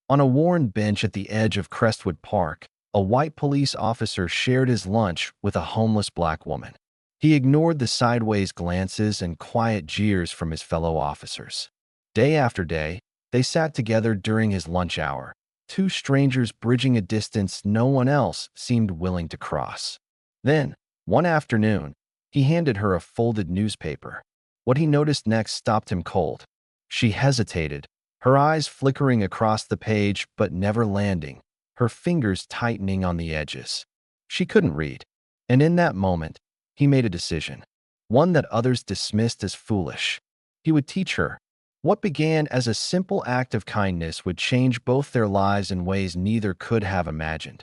On a worn bench at the edge of Crestwood Park, a white police officer shared his lunch with a homeless black woman. He ignored the sideways glances and quiet jeers from his fellow officers. Day after day, they sat together during his lunch hour, two strangers bridging a distance no one else seemed willing to cross. Then, one afternoon, he handed her a folded newspaper. What he noticed next stopped him cold. She hesitated, her eyes flickering across the page but never landing, her fingers tightening on the edges. She couldn't read. And in that moment, he made a decision, one that others dismissed as foolish. He would teach her. What began as a simple act of kindness would change both their lives in ways neither could have imagined.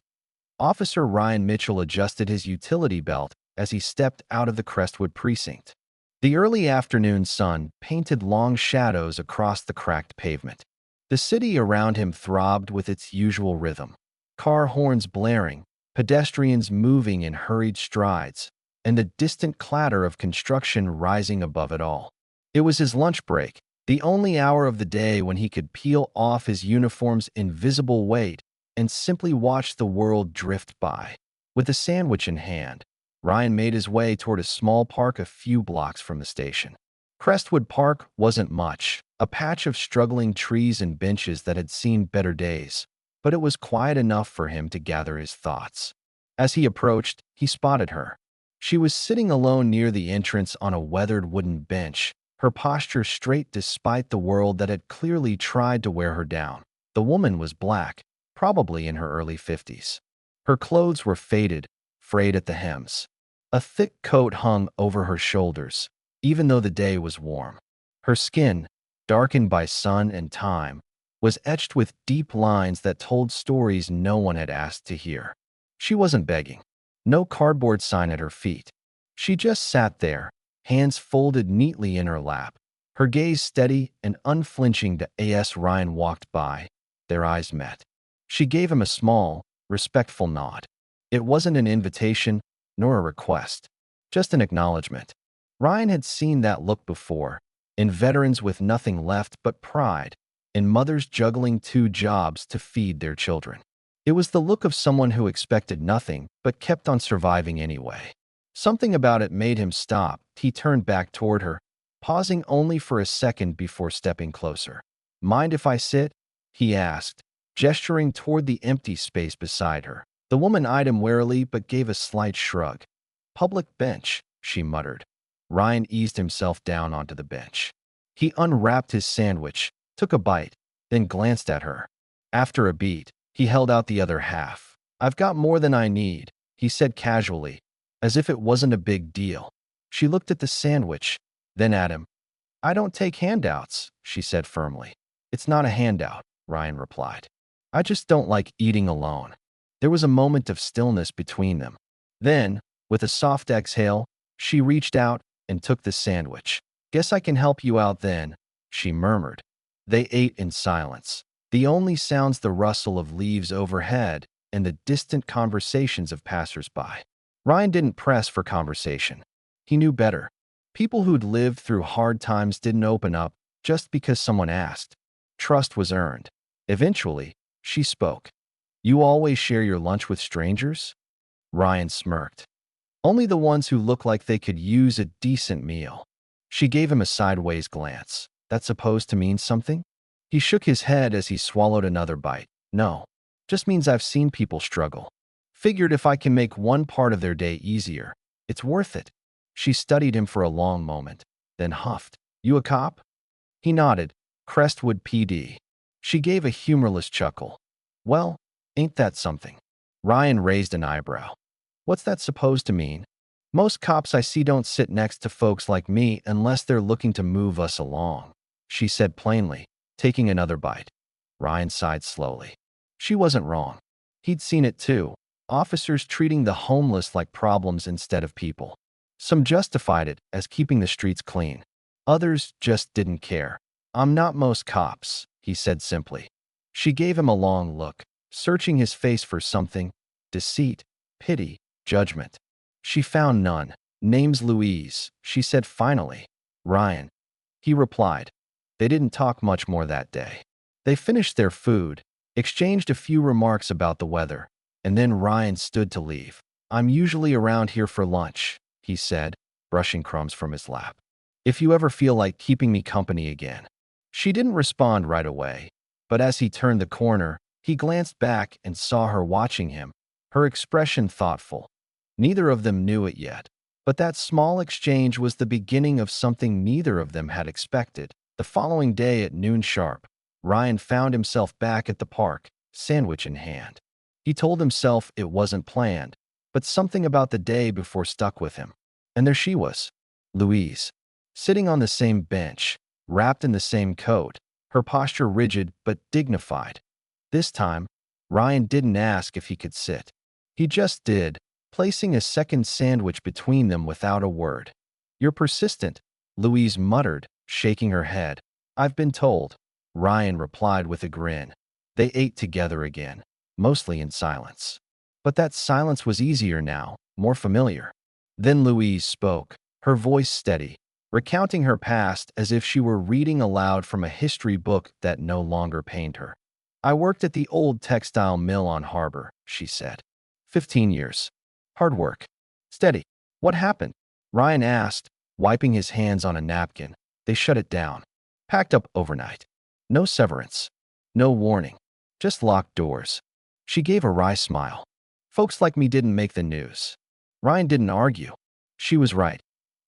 Officer Ryan Mitchell adjusted his utility belt as he stepped out of the Crestwood precinct. The early afternoon sun painted long shadows across the cracked pavement. The city around him throbbed with its usual rhythm. Car horns blaring, pedestrians moving in hurried strides, and the distant clatter of construction rising above it all. It was his lunch break, the only hour of the day when he could peel off his uniform's invisible weight and simply watch the world drift by. With a sandwich in hand, Ryan made his way toward a small park a few blocks from the station. Crestwood Park wasn't much, a patch of struggling trees and benches that had seen better days, but it was quiet enough for him to gather his thoughts. As he approached, he spotted her. She was sitting alone near the entrance on a weathered wooden bench, her posture straight despite the world that had clearly tried to wear her down. The woman was black, probably in her early 50s. Her clothes were faded, frayed at the hems. A thick coat hung over her shoulders, even though the day was warm. Her skin, darkened by sun and time, was etched with deep lines that told stories no one had asked to hear. She wasn't begging. No cardboard sign at her feet. She just sat there, hands folded neatly in her lap, her gaze steady and unflinching as Ryan walked by. Their eyes met. She gave him a small, respectful nod. It wasn't an invitation, nor a request, just an acknowledgement. Ryan had seen that look before, in veterans with nothing left but pride, in mothers juggling two jobs to feed their children. It was the look of someone who expected nothing but kept on surviving anyway. Something about it made him stop. He turned back toward her, pausing only for a second before stepping closer. "Mind if I sit?" he asked, gesturing toward the empty space beside her. The woman eyed him warily but gave a slight shrug. "Public bench," she muttered. Ryan eased himself down onto the bench. He unwrapped his sandwich, took a bite, then glanced at her. After a beat, he held out the other half. "I've got more than I need," he said casually, as if it wasn't a big deal. She looked at the sandwich, then at him. "I don't take handouts," she said firmly. "It's not a handout," Ryan replied. "I just don't like eating alone." There was a moment of stillness between them. Then, with a soft exhale, she reached out and took the sandwich. "Guess I can help you out then," she murmured. They ate in silence, the only sounds the rustle of leaves overhead and the distant conversations of passers-by. Ryan didn't press for conversation. He knew better. People who'd lived through hard times didn't open up just because someone asked. Trust was earned. Eventually, she spoke. "You always share your lunch with strangers?" Ryan smirked. "Only the ones who look like they could use a decent meal." She gave him a sideways glance. "That's supposed to mean something?" He shook his head as he swallowed another bite. "No, just means I've seen people struggle. Figured if I can make one part of their day easier, it's worth it." She studied him for a long moment, then huffed. "You a cop?" He nodded. "Crestwood PD." She gave a humorless chuckle. "Well, ain't that something?" Ryan raised an eyebrow. "What's that supposed to mean?" "Most cops I see don't sit next to folks like me unless they're looking to move us along," she said plainly, taking another bite. Ryan sighed slowly. She wasn't wrong. He'd seen it too. Officers treating the homeless like problems instead of people. Some justified it as keeping the streets clean. Others just didn't care. "I'm not most cops," he said simply. She gave him a long look, searching his face for something: deceit, pity, judgment. She found none. "Name's Louise," she said finally. "Ryan," he replied. They didn't talk much more that day. They finished their food, exchanged a few remarks about the weather, and then Ryan stood to leave. I'm usually around here for lunch, he said, brushing crumbs from his lap. If you ever feel like keeping me company again. She didn't respond right away, but as he turned the corner, he glanced back and saw her watching him, her expression thoughtful. Neither of them knew it yet, but that small exchange was the beginning of something neither of them had expected. The following day at noon sharp, Ryan found himself back at the park, sandwich in hand. He told himself it wasn't planned, but something about the day before stuck with him. And there she was, Louise, sitting on the same bench, wrapped in the same coat, her posture rigid but dignified. This time, Ryan didn't ask if he could sit. He just did, placing a second sandwich between them without a word. You're persistent, Louise muttered, shaking her head. I've been told, Ryan replied with a grin. They ate together again, mostly in silence. But that silence was easier now, more familiar. Then Louise spoke, her voice steady, recounting her past as if she were reading aloud from a history book that no longer pained her. I worked at the old textile mill on Harbor, she said. 15 years. Hard work. Steady. What happened? Ryan asked, wiping his hands on a napkin. They shut it down. Packed up overnight. No severance. No warning. Just locked doors. She gave a wry smile. Folks like me didn't make the news. Ryan didn't argue. She was right.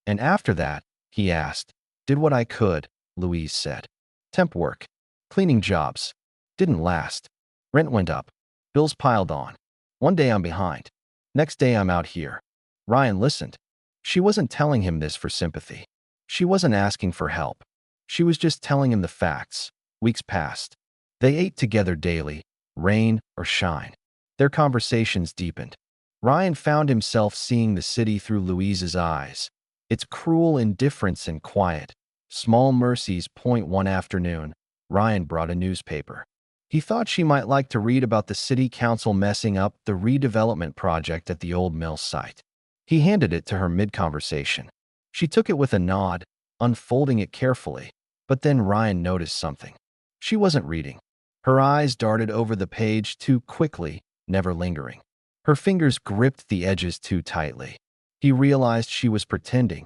And after that, he asked, did what I could, Louise said. Temp work. Cleaning jobs. Didn't last. Rent went up. Bills piled on. One day I'm behind. Next day I'm out here. Ryan listened. She wasn't telling him this for sympathy. She wasn't asking for help. She was just telling him the facts. Weeks passed. They ate together daily, rain or shine. Their conversations deepened. Ryan found himself seeing the city through Louise's eyes. Its cruel indifference and quiet, small mercies. One afternoon, Ryan brought a newspaper. He thought she might like to read about the city council messing up the redevelopment project at the old mill site. He handed it to her mid-conversation. She took it with a nod, unfolding it carefully. But then Ryan noticed something. She wasn't reading. Her eyes darted over the page too quickly, never lingering. Her fingers gripped the edges too tightly. He realized she was pretending.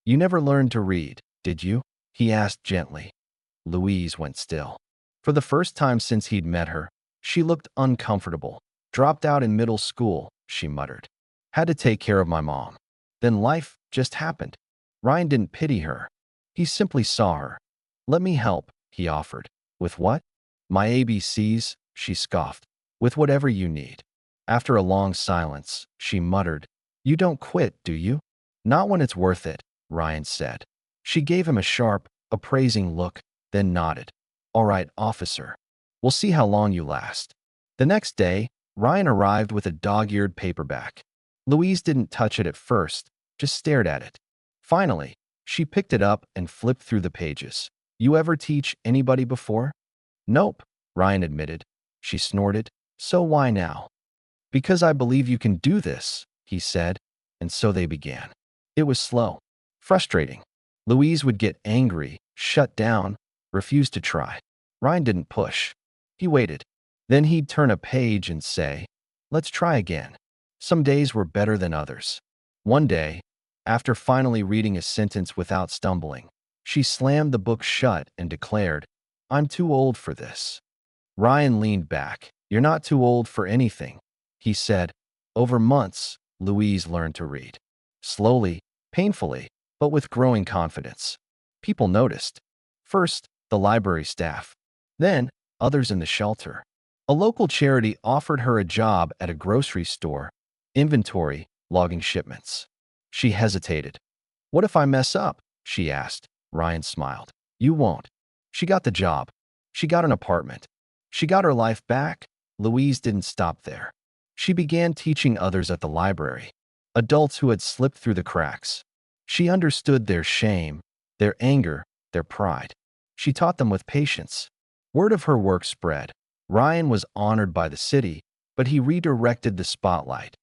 You never learned to read, did you? He asked gently. Louise went still. For the first time since he'd met her, she looked uncomfortable. Dropped out in middle school, she muttered. Had to take care of my mom. Then life just happened. Ryan didn't pity her. He simply saw her. Let me help, he offered. With what? My ABCs, she scoffed. With whatever you need. After a long silence, she muttered, You don't quit, do you? Not when it's worth it, Ryan said. She gave him a sharp, appraising look, then nodded. All right, officer. We'll see how long you last. The next day, Ryan arrived with a dog-eared paperback. Louise didn't touch it at first, just stared at it. Finally, she picked it up and flipped through the pages. You ever teach anybody before? Nope, Ryan admitted. She snorted. So why now? Because I believe you can do this, he said, and so they began. It was slow, frustrating. Louise would get angry, shut down, refuse to try. Ryan didn't push. He waited. Then he'd turn a page and say, Let's try again. Some days were better than others. One day, after finally reading a sentence without stumbling, she slammed the book shut and declared, I'm too old for this. Ryan leaned back. You're not too old for anything, he said. Over months, Louise learned to read. Slowly, painfully, but with growing confidence. People noticed. First, the library staff. Then, others in the shelter. A local charity offered her a job at a grocery store, inventory, logging shipments. She hesitated. What if I mess up? She asked. Ryan smiled. You won't. She got the job. She got an apartment. She got her life back. Louise didn't stop there. She began teaching others at the library, adults who had slipped through the cracks. She understood their shame, their anger, their pride. She taught them with patience. Word of her work spread. Ryan was honored by the city, but he redirected the spotlight.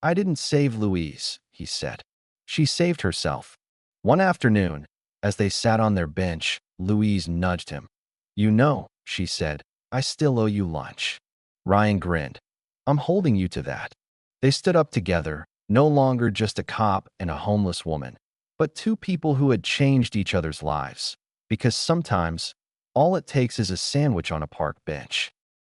I didn't save Louise, he said. She saved herself. One afternoon, as they sat on their bench, Louise nudged him. You know, she said, I still owe you lunch." Ryan grinned. "I'm holding you to that." They stood up together, no longer just a cop and a homeless woman, but two people who had changed each other's lives. Because sometimes, all it takes is a sandwich on a park bench.